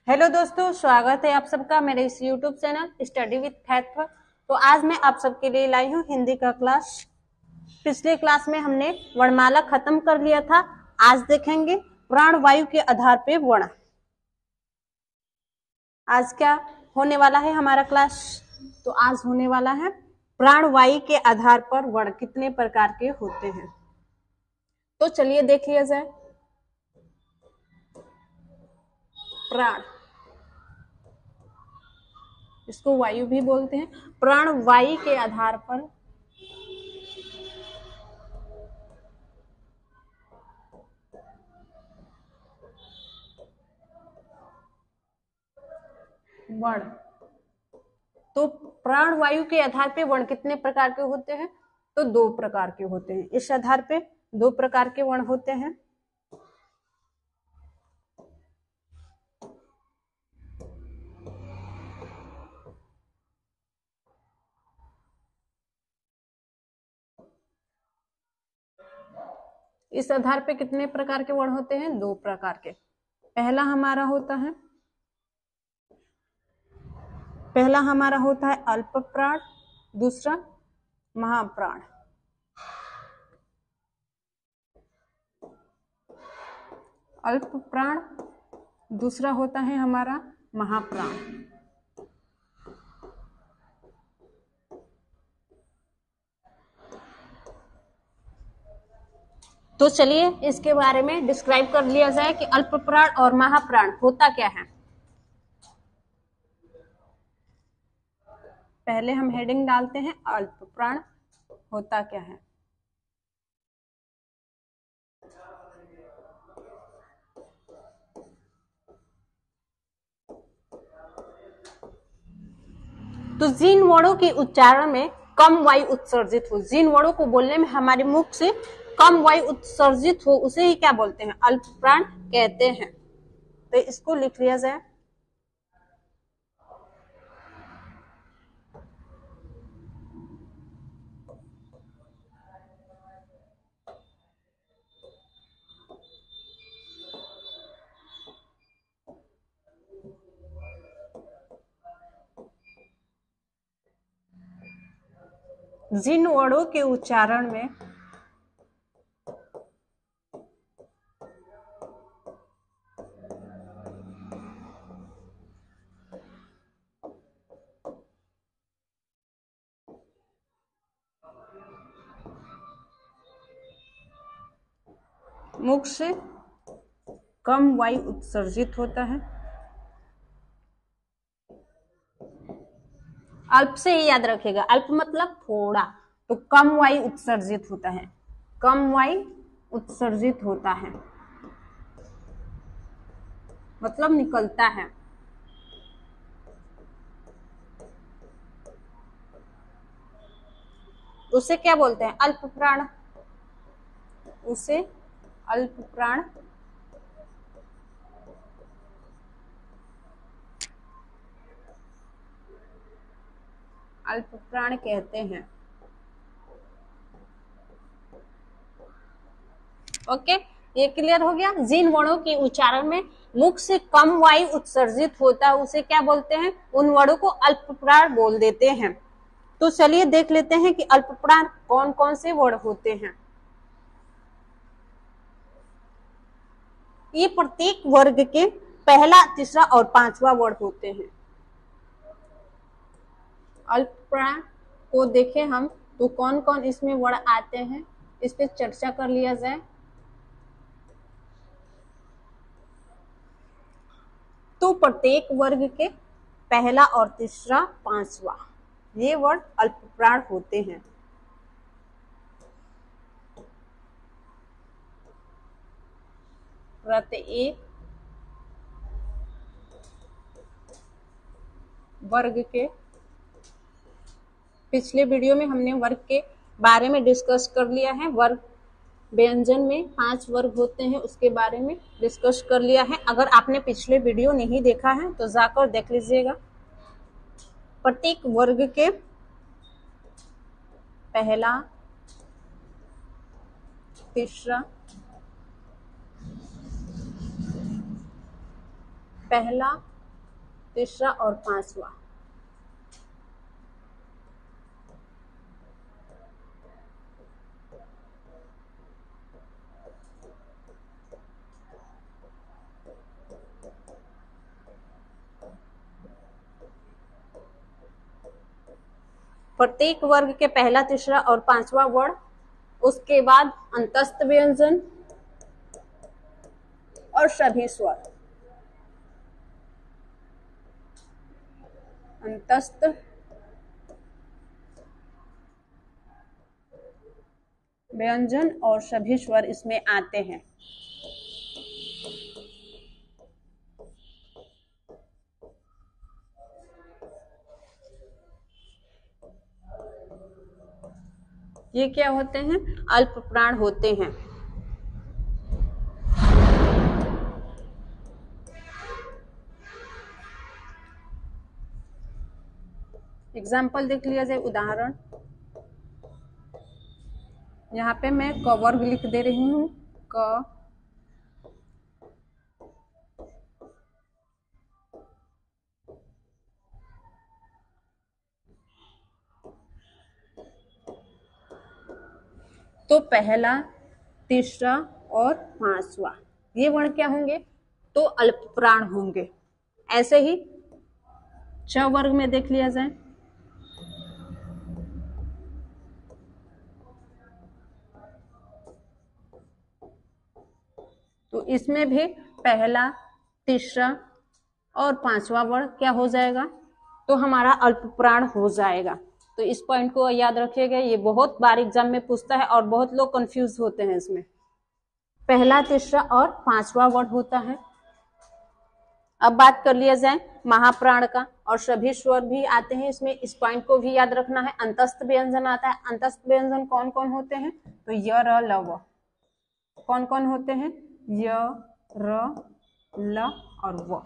Hello दोस्तों, स्वागत है आप सबका मेरे इस YouTube channel study with fact पर। तो आज मैं आप सबके लिए लाई हूँ हिंदी का क्लास। पिछले क्लास में हमने वर्णमाला खत्म कर लिया था। आज देखेंगे प्राणवायु के आधार पे वर्ण। आज क्या होने वाला है हमारा क्लास? तो आज होने वाला है प्राणवायु के आधार पर वर्ण कितने प्रकार के होते हैं। तो चलिए देख लिया जाए। प्राण, इसको वायु भी बोलते हैं। प्राण वायु के आधार पर वर्ण। तो प्राण वायु के आधार पे वर्ण कितने प्रकार के होते हैं? तो दो प्रकार के होते हैं। इस आधार पे दो प्रकार के वर्ण होते हैं। इस आधार पे कितने प्रकार के वर्ण होते हैं? दो प्रकार के। पहला हमारा होता है अल्प प्राण, दूसरा महाप्राण। अल्प प्राण, दूसरा होता है हमारा महाप्राण। तो चलिए इसके बारे में डिस्क्राइब कर लिया जाए कि अल्प प्राण और महाप्राण होता क्या है। पहले हम हेडिंग डालते हैं अल्प प्राण होता क्या है। तो जिन वर्णों के उच्चारण में कम वायु उत्सर्जित हो, जिन वर्णों को बोलने में हमारे मुख से कम वायु उत्सर्जित हो, उसे ही क्या बोलते हैं? अल्प प्राण कहते हैं। तो इसको लिख लिया जाए। जिन वर्णों के उच्चारण में मुख से कम वायु उत्सर्जित होता है। अल्प से ही याद रखिएगा, अल्प मतलब थोड़ा, तो कम वायु उत्सर्जित होता है। कम वायु उत्सर्जित होता है मतलब निकलता है। उसे क्या बोलते हैं? अल्प प्राण। उसे अल्प प्राण अल्प प्राण कहते हैं। ओके, ये क्लियर हो गया। जिन वर्णों के उच्चारण में मुख से कम वायु उत्सर्जित होता है उसे क्या बोलते हैं? उन वर्णों को अल्प प्राण बोल देते हैं। तो चलिए देख लेते हैं कि अल्प प्राण कौन कौन से वर्ण होते हैं। ये प्रत्येक वर्ग के पहला, तीसरा और पांचवा वर्ण होते हैं। अल्प प्राण को देखें हम तो कौन कौन इसमें वर्ण आते हैं, इस पे चर्चा कर लिया जाए। तो प्रत्येक वर्ग के पहला और तीसरा, पांचवा, ये वर्ण अल्प प्राण होते हैं। प्रत्येक वर्ग के, पिछले वीडियो में हमने वर्ग के बारे में डिस्कस कर लिया है। वर्ग व्यंजन में 5 वर्ग होते हैं, उसके बारे में डिस्कस कर लिया है। अगर आपने पिछले वीडियो नहीं देखा है तो जाकर देख लीजिएगा। प्रत्येक वर्ग के पहला, तीसरा, पहला तीसरा और पांचवा। प्रत्येक वर्ग के पहला, तीसरा और पांचवा वर्ण, उसके बाद अंतस्थ व्यंजन और सभी स्वर। अंतस्थ व्यंजन और सभी स्वर इसमें आते हैं। ये क्या होते हैं? अल्प प्राण होते हैं। एग्जाम्पल देख लिया जाए, उदाहरण। यहाँ पे मैं क वर्ग लिख दे रही हूँ। क तो पहला, तीसरा और पांचवा ये वर्ण क्या होंगे? तो अल्प प्राण होंगे। ऐसे ही च वर्ग में देख लिया जाए। तो इसमें भी पहला, तीसरा और पांचवा वर्ण क्या हो जाएगा? तो हमारा अल्प प्राण हो जाएगा। तो इस पॉइंट को याद रखिएगा, ये बहुत बार एग्जाम में पूछता है और बहुत लोग कंफ्यूज होते हैं इसमें। पहला, तीसरा और पांचवा वर्ण होता है। अब बात कर लिया जाए महाप्राण का, और सभी स्वर भी आते हैं इसमें। इस पॉइंट को भी याद रखना है। अंतस्थ व्यंजन आता है। अंतस्थ व्यंजन कौन कौन होते हैं? तो य, र, ल, व। कौन कौन होते हैं? य, र, ल और व।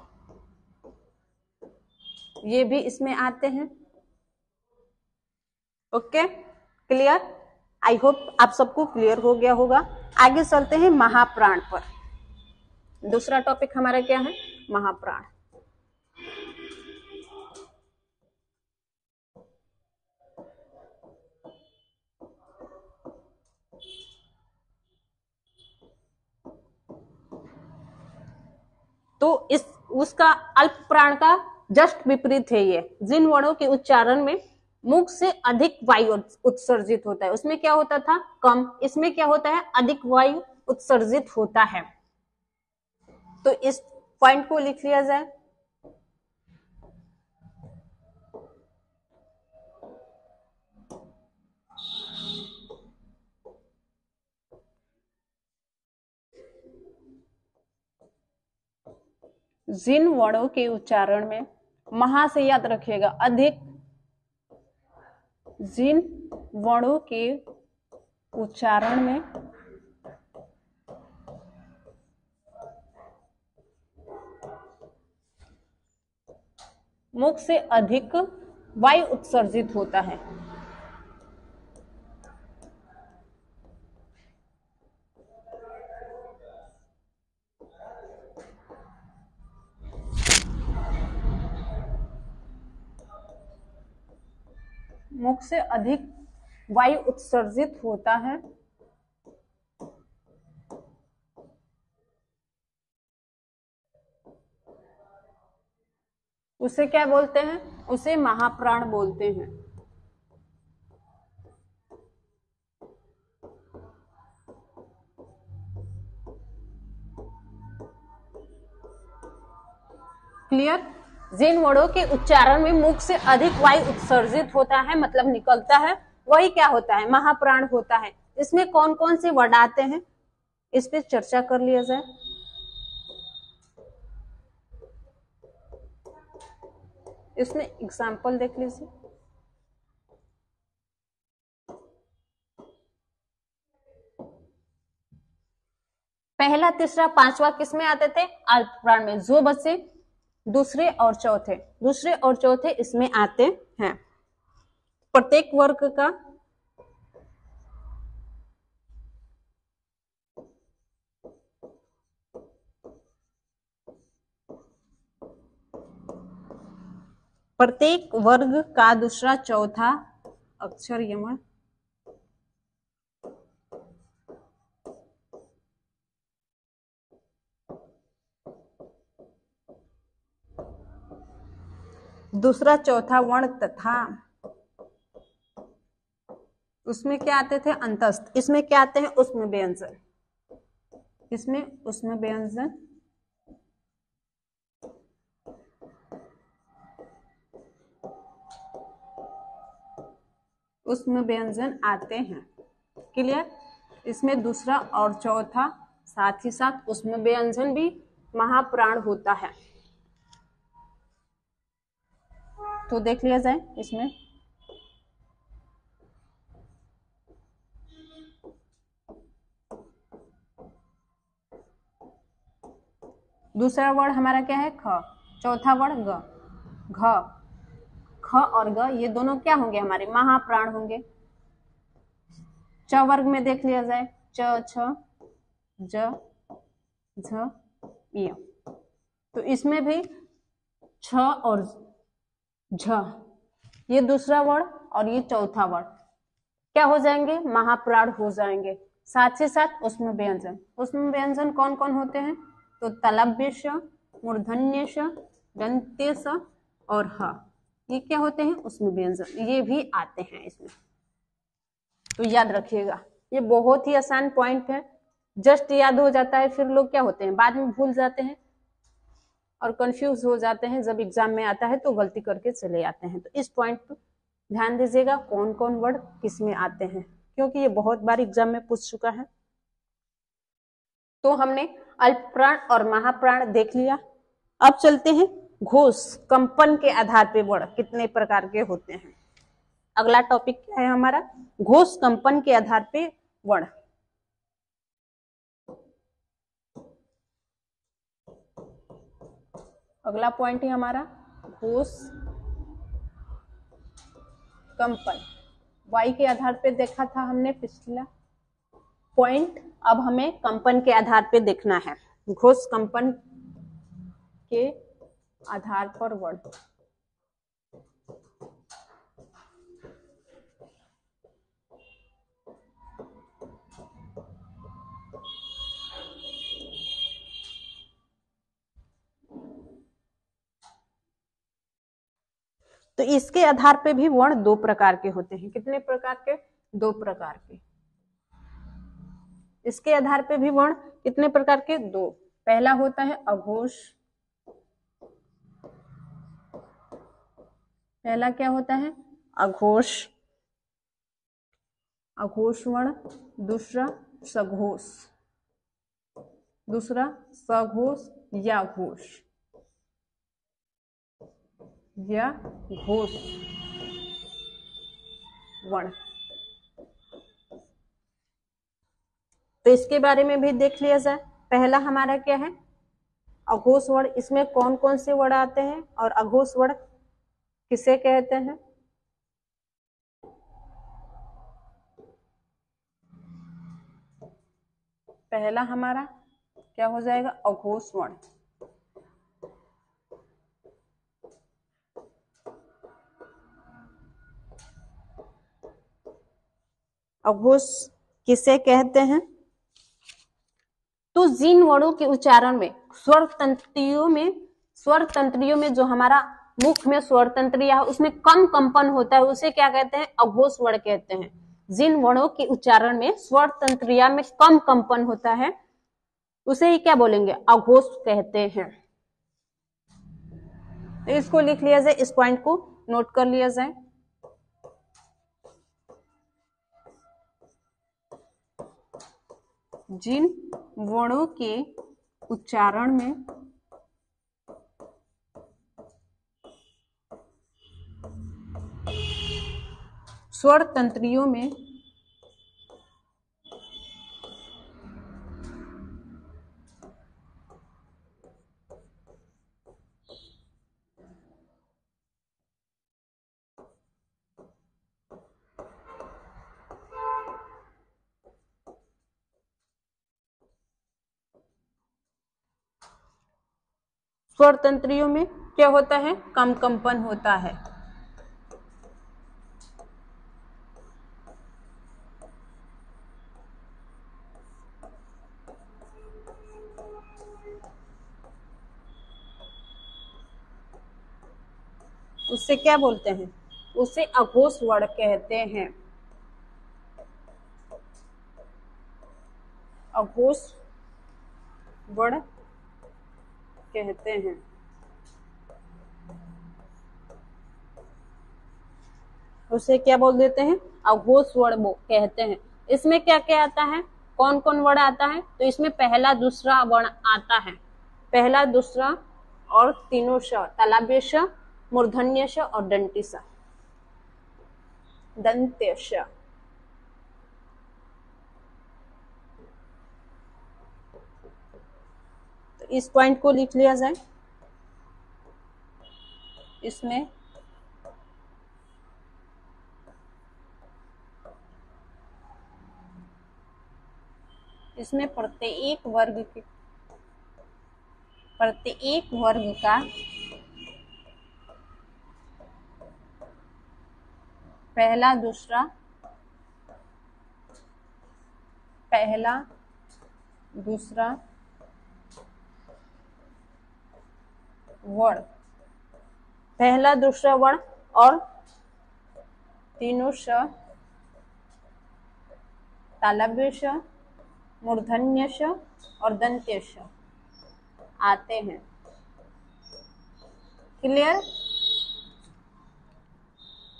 ये भी इसमें आते हैं। Okay, clear? आई होप आप सबको क्लियर हो गया होगा। आगे चलते हैं महाप्राण पर। दूसरा टॉपिक हमारा क्या है? महाप्राण। तो इस उसका अल्प प्राण का जस्ट विपरीत है ये। जिन वर्णों के उच्चारण में मुख से अधिक वायु उत्सर्जित होता है, उसमें क्या होता था? कम। इसमें क्या होता है? अधिक वायु उत्सर्जित होता है। तो इस पॉइंट को लिख लिया जाए। जिन वर्णों के उच्चारण में, महा से याद रखिएगा, अधिक। जिन वर्णों के उच्चारण में मुख से अधिक वायु उत्सर्जित होता है, मुख से अधिक वायु उत्सर्जित होता है, उसे क्या बोलते हैं? उसे महाप्राण बोलते हैं। क्लियर? जिन वर्णों के उच्चारण में मुख से अधिक वायु उत्सर्जित होता है, मतलब निकलता है, वही क्या होता है? महाप्राण होता है। इसमें कौन कौन से वर्ड आते हैं, इस पे चर्चा कर लिया जाए। इसमें एग्जाम्पल देख लीजिए। पहला, तीसरा, पांचवा किसमें आते थे? अल्प प्राण में। जो बच्चे दूसरे और चौथे इसमें आते हैं। प्रत्येक वर्ग का प्रत्येक वर्ग का दूसरा चौथा अक्षर यमन दूसरा चौथा वर्ण तथा उसमें क्या आते थे अंतस्थ, इसमें क्या आते हैं उष्म व्यंजन, इसमें उष्म व्यंजन उष्म व्यंजन आते हैं। क्लियर? इसमें दूसरा और चौथा साथ ही साथ उष्म व्यंजन भी महाप्राण होता है। तो देख लिया जाए इसमें दूसरा वर्ड हमारा क्या है ख, चौथा वर्ड ग, घ, ख और ग ये दोनों क्या होंगे हमारे महाप्राण होंगे। च वर्ग में देख लिया जाए च, छ, ज, झ, य, तो इसमें भी छ और झ ये दूसरा वर्ड और ये चौथा वर्ड क्या हो जाएंगे महाप्राण हो जाएंगे। साथ ही साथ उष्म व्यंजन, उष्म व्यंजन कौन कौन होते हैं तो तलव्य श, मूर्धन्य श, दंत्य स और ह ये क्या होते हैं उष्म व्यंजन, ये भी आते हैं इसमें। तो याद रखिएगा ये बहुत ही आसान पॉइंट है, जस्ट याद हो जाता है, फिर लोग क्या होते हैं बाद में भूल जाते हैं और कंफ्यूज हो जाते हैं, जब एग्जाम में आता है तो गलती करके चले आते हैं। तो इस पॉइंट पर ध्यान दीजिएगा कौन कौन वर्ड किस में आते हैं, क्योंकि ये बहुत बार एग्जाम में पूछ चुका है। तो हमने अल्पप्राण और महाप्राण देख लिया। अब चलते हैं घोष कंपन के आधार पे वर्ण कितने प्रकार के होते हैं। अगला टॉपिक क्या है हमारा घोष कंपन के आधार पे वर्ण। अगला पॉइंट है हमारा घोष कंपन, वाई के आधार पे देखा था हमने पिछला पॉइंट, अब हमें कंपन के आधार पे देखना है। घोष कंपन के आधार पर वर्ण। तो इसके आधार पे भी वर्ण दो प्रकार के होते हैं। कितने प्रकार के? दो प्रकार के। इसके आधार पे भी वर्ण कितने प्रकार के? दो। पहला होता है अघोष, पहला क्या होता है अघोष, अघोष वर्ण। दूसरा सघोष, दूसरा सघोष या घोष या घोष वर्ण। तो इसके बारे में भी देख लिया जाए। पहला हमारा क्या है अघोष वर्ण, इसमें कौन कौन से वर्ण आते हैं और अघोष वर्ण किसे कहते हैं। पहला हमारा क्या हो जाएगा अघोष वर्ण। अघोष किसे कहते हैं तो जिन वर्णों के उच्चारण में स्वर तंत्रियों में जो हमारा मुख में स्वर तंत्रिया है उसमें कम कंपन होता है उसे क्या कहते हैं अघोष वर्ण कहते हैं। जिन वर्णों के उच्चारण में स्वर तंत्रिया में कम कंपन होता है उसे ही क्या बोलेंगे अघोष कहते हैं। तो इसको लिख लिया जाए, इस पॉइंट को नोट कर लिया जाए। जिन वर्णों के उच्चारण में स्वर तंत्रियों में स्वर तंत्रियों में क्या होता है? कम कंपन होता है। उससे क्या बोलते हैं? उसे अघोष वर्ण कहते हैं। अघोष वर्ण कहते हैं। उसे क्या बोल देते हैं? अघोष वर्ण कहते हैं। इसमें क्या क्या आता है? कौन कौन वर्ण आता है? तो इसमें पहला दूसरा वर्ण आता है। पहला दूसरा और तीनों श, तालव्य श, मूर्धन्य श और दंती श, दंत्य श। तो इस पॉइंट को लिख लिया जाए। इसमें प्रत्येक वर्ग का पहला दूसरा वर्ण, पहला दूसरा वर्ण और तीनों श, तालव्य श, मूर्धन्य श और दंत्य श आते हैं। क्लियर?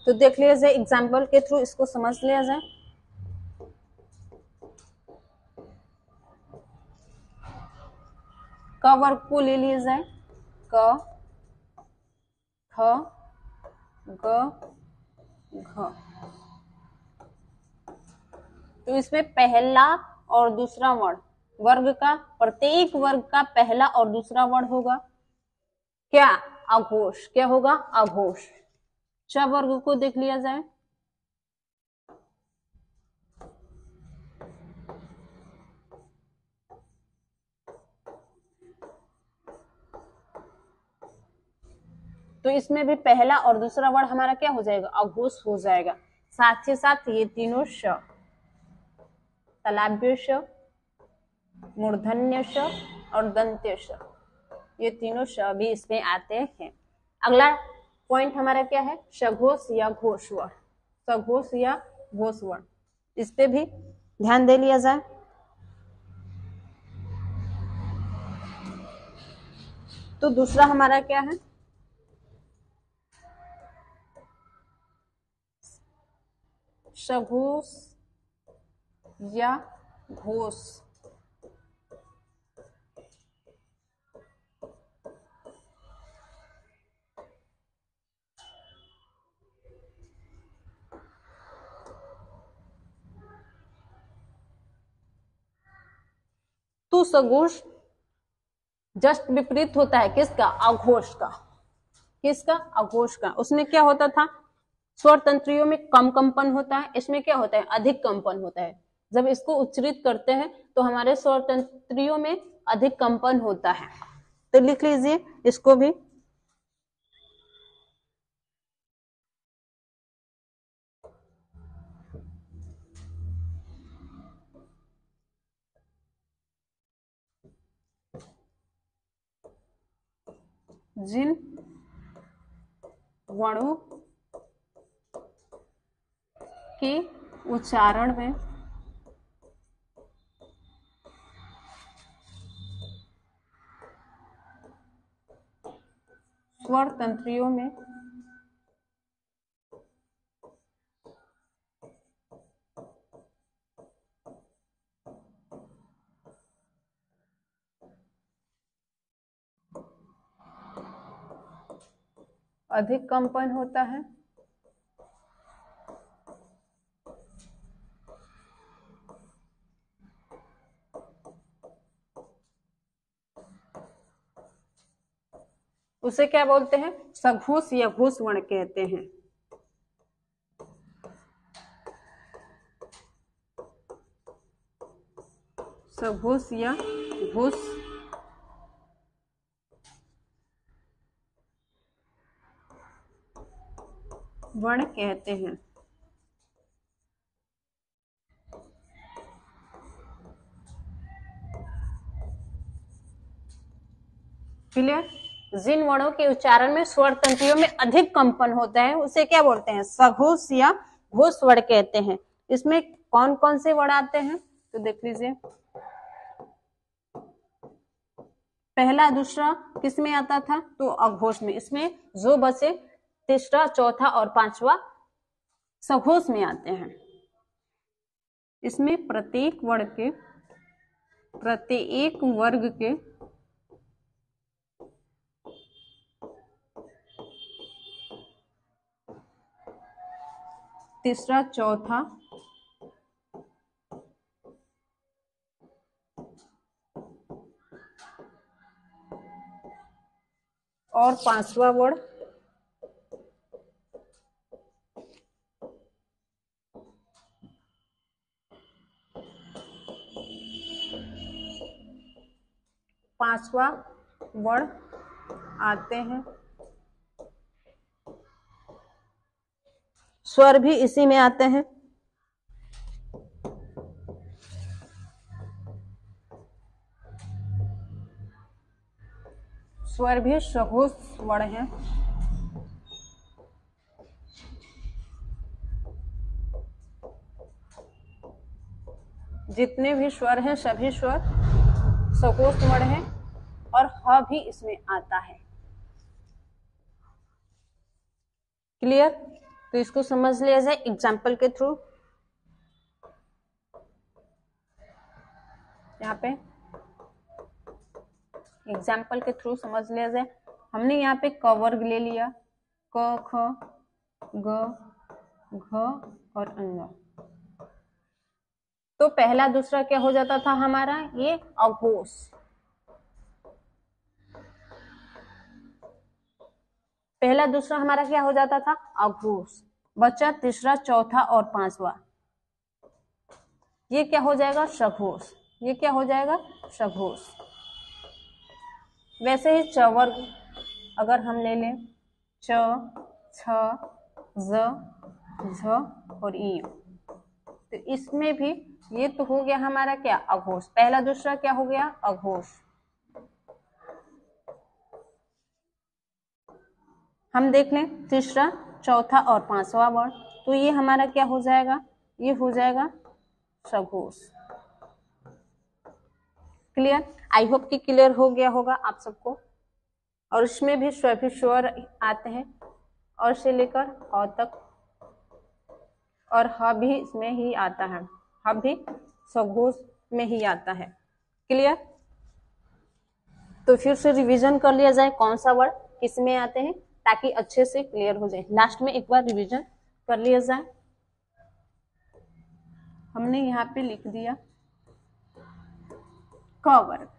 तो देख लिया जाए, एग्जाम्पल के थ्रू इसको समझ लिया जाए। क वर्ग को ले लिया जाए। क, ख, ग, घ। तो इसमें पहला और दूसरा वर्ण, वर्ग का प्रत्येक वर्ग का पहला और दूसरा वर्ण होगा क्या? अघोष। क्या होगा? अघोष। च वर्ग को देख लिया जाए। तो इसमें भी पहला और दूसरा वर्ण हमारा क्या हो जाएगा? अघोष हो जाएगा। साथ ही साथ ये तीनों श, तालव्य श, मूर्धन्य श और दंत्य श, ये तीनों श भी इसमें आते हैं। अगला पॉइंट हमारा क्या है? सघोष या घोष वर्ण। सघोष या घोष वर्ण, इस पे भी ध्यान दे लिया जाए। तो दूसरा हमारा क्या है? सघोष या घोष। तो सघोष जस्ट विपरीत होता है किसका? अघोष का। किसका? अघोष का। उसमें क्या होता था? स्वर तंत्रियों में कम कंपन होता है, इसमें क्या होता है? अधिक कंपन होता है। जब इसको उच्चरित करते हैं तो हमारे स्वर तंत्रियों में अधिक कंपन होता है। तो लिख लीजिए इसको भी। जिन वर्णों के उच्चारण में स्वर तंत्रियों में अधिक कंपन होता है, उसे क्या बोलते हैं? सघोष या घोष वर्ण कहते हैं। सघोष या घोष वर्ण कहते हैं। क्लियर? जिन वर्णों के उच्चारण में स्वर तंत्रियों में अधिक कंपन होता है उसे क्या बोलते हैं? सघोष या घोष वर्ण कहते हैं। इसमें कौन कौन से वर्ण आते हैं तो देख लीजिए। पहला दूसरा किस में आता था? तो अघोष में। इसमें जो बचे तीसरा चौथा और पांचवा सघोष में आते हैं। इसमें प्रत्येक वर्ग के तीसरा चौथा और पांचवा वर्ण आते हैं। स्वर भी इसी में आते हैं। स्वर भी सघोष वर्ण है। जितने भी स्वर हैं सभी स्वर सघोष वर्ण है और ह भी इसमें आता है। क्लियर? तो इसको समझ लिया जाए एग्जाम्पल के थ्रू। यहाँ पे एग्जाम्पल के थ्रू समझ लिया जाए। हमने यहाँ पे क वर्ग ले लिया, क ख ग घ और अंग। तो पहला दूसरा क्या हो जाता था हमारा? ये अघोष। पहला दूसरा हमारा क्या हो जाता था? अघोष। बचा तीसरा चौथा और पांचवा, ये क्या हो जाएगा? सघोष। ये क्या हो जाएगा? सघोष। वैसे ही च वर्ग अगर हम ले लें, च छ ज झ और ई, तो इसमें भी ये तो हो गया हमारा क्या? अघोष। पहला दूसरा क्या हो गया? अघोष। हम देख लें तीसरा चौथा और पांचवा वर्ण, तो ये हमारा क्या हो जाएगा? ये हो जाएगा सघोष। क्लियर? आई होप कि क्लियर हो गया होगा आप सबको। और इसमें भी सभी स्वर आते हैं और से लेकर अ तक, और ह भी इसमें ही आता है। ह भी सघोष में ही आता है। क्लियर? तो फिर से रिवीजन कर लिया जाए कौन सा वर्ड किस में आते हैं, ताकि अच्छे से क्लियर हो जाए। लास्ट में एक बार रिवीजन कर लिया जाए। हमने यहाँ पे लिख दिया क वर्ग।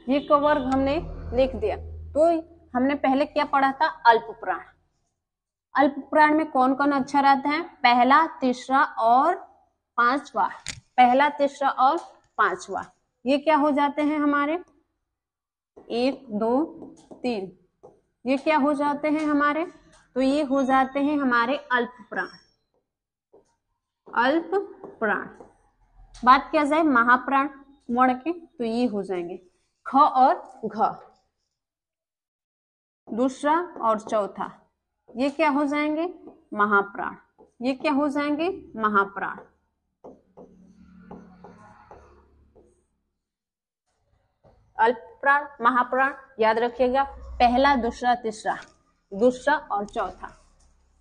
ये क वर्ग हमने लिख दिया। तो हमने पहले क्या पढ़ा था? अल्प प्राण। अल्प प्राण में कौन कौन अक्षर आते हैं? पहला तीसरा और पांचवा। पहला तीसरा और पांचवा, ये क्या हो जाते हैं हमारे? 1 2 3, ये क्या हो जाते हैं हमारे? तो ये हो जाते हैं हमारे अल्प प्राण। अल्प प्राण। बात किया जाए महाप्राण वर्ण के, तो ये हो जाएंगे ख और घ। दूसरा और चौथा, ये क्या हो जाएंगे? महाप्राण। ये क्या हो जाएंगे? महाप्राण। अल्प प्राण, महाप्राण याद रखिएगा। पहला दूसरा तीसरा, दूसरा और चौथा,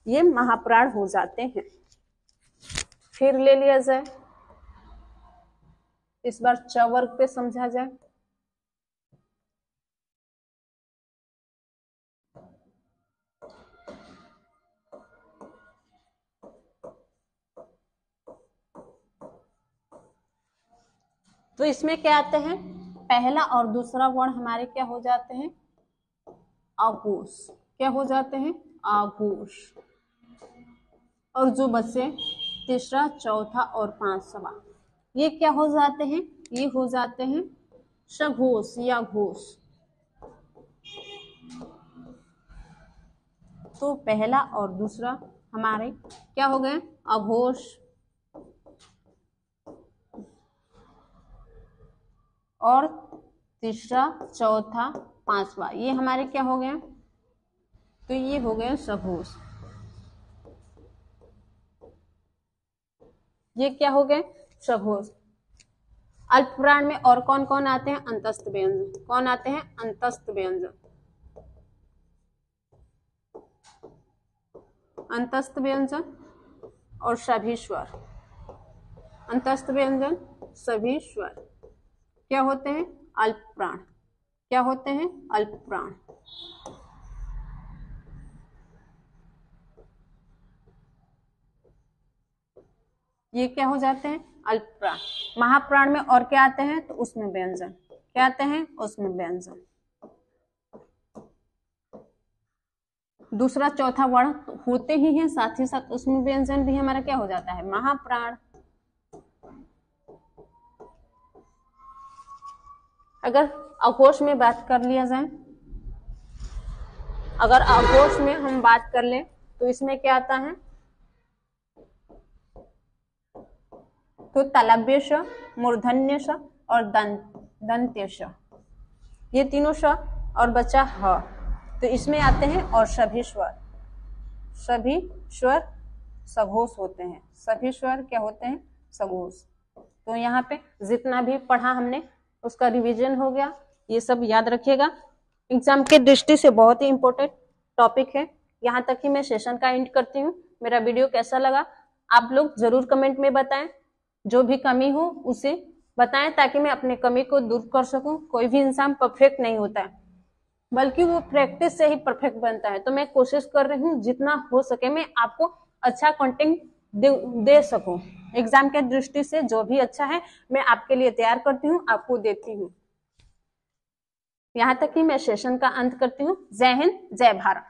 ये महाप्राण हो जाते हैं। फिर ले लिया जाए, इस बार च वर्ग पे समझा जाए। तो इसमें क्या आते हैं? पहला और दूसरा वर्ण हमारे क्या हो जाते हैं, आघोष। क्या हो जाते हैं, आघोष। और जो बचे तीसरा, चौथा और पांचवा, ये क्या हो जाते हैं, ये हो जाते हैं सघोष या घोष। तो पहला और दूसरा हमारे क्या हो गए, अघोष। और तीसरा, चौथा, पांचवा ये हमारे क्या हो गए, तो ये हो गए सघोष। ये क्या हो गए, सघोष। अल्पप्राण में और कौन कौन आते हैं, अंतस्थ व्यंजन। कौन आते हैं, अंतस्थ व्यंजन। अंतस्थ व्यंजन और सभी स्वर। अंतस्थ व्यंजन, सभी स्वर क्या होते हैं, अल्पप्राण। क्या होते हैं, अल्पप्राण। ये क्या हो जाते हैं, अल्पप्राण। महाप्राण में और क्या आते हैं, तो उसमें व्यंजन। क्या आते हैं, उसमें व्यंजन। दूसरा चौथा वर्ण होते ही हैं, साथ ही साथ उसमें व्यंजन भी हमारा क्या हो जाता है, महाप्राण। अगर अघोष में बात कर लिया जाए, अगर अघोष में हम बात कर ले तो इसमें क्या आता है, तो तालव्य श, मूर्धन्य श और दंत्य श, ये तीनों श और बचा ह, तो इसमें आते हैं और सभी स्वर। सभी स्वर सघोष होते हैं। सभी स्वर क्या होते हैं, सघोष। तो यहाँ पे जितना भी पढ़ा हमने उसका रिवीजन हो गया, ये सब याद रखिएगा। एग्जाम के दृष्टि से बहुत ही इंपॉर्टेंट टॉपिक है। यहाँ तक ही मैं सेशन का एंड करती हूँ। मेरा वीडियो कैसा लगा आप लोग जरूर कमेंट में बताएं। जो भी कमी हो उसे बताएं ताकि मैं अपने कमी को दूर कर सकूं। कोई भी इंसान परफेक्ट नहीं होता है, बल्कि वो प्रैक्टिस से ही परफेक्ट बनता है। तो मैं कोशिश कर रही हूँ जितना हो सके मैं आपको अच्छा कंटेंट दे सकूं। एग्जाम के दृष्टि से जो भी अच्छा है मैं आपके लिए तैयार करती हूँ, आपको देती हूँ। यहाँ तक ही मैं सेशन का अंत करती हूँ। जय हिंद, जय भारत।